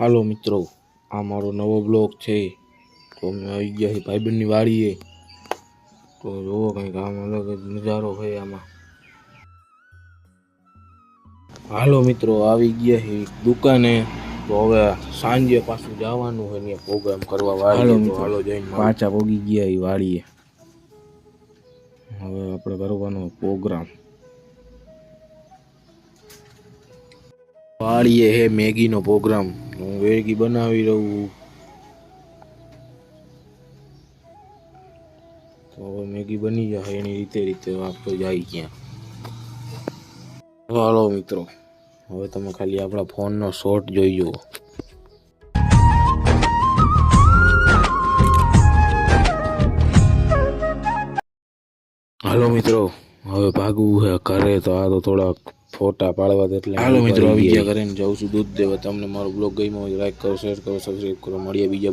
હાલો મિત્રો, આ મારો નવો બ્લોગ છે. તો અમે આવી ગયા છીએ ભાઈબંધની વાડીએ. તો જોવો કંઈક આમ અલગ જ નજારો હોય આમાં. હાલો મિત્રો, આવી ગયા છીએ દુકાને. તો હવે સાંજે પાછું જવાનું હોય ને પ્રોગ્રામ કરવા વાળીએ. તો હાલો જઈને પાછા પોગી ગયા એ વાળીએ. હવે આપણે કરવાનો પ્રોગ્રામ. વાળીએ હે મેગીનો પ્રોગ્રામ. હું મેગી બનાવી રહું. તો હવે મેગી બની જાય એની રીતે આપણે જાય ક્યાં. હાલો મિત્રો, હવે તમે ખાલી આપણા ફોનનો શોટ જોઈ જુઓ. હાલો મિત્રો, હવે ભાગવું છે ઘરે. તો આ તો થોડાક ફોટા પાડવા દે એટલે હાલો મિત્રો આવી ગયા ઘરે ને જાઉં છું દૂધ દેવા. તમને મારો બ્લોગ ગમ્યો હોય લાઈક કરો, શેર કરો, સબસ્ક્રાઈબ કરો. મળીએ બીજા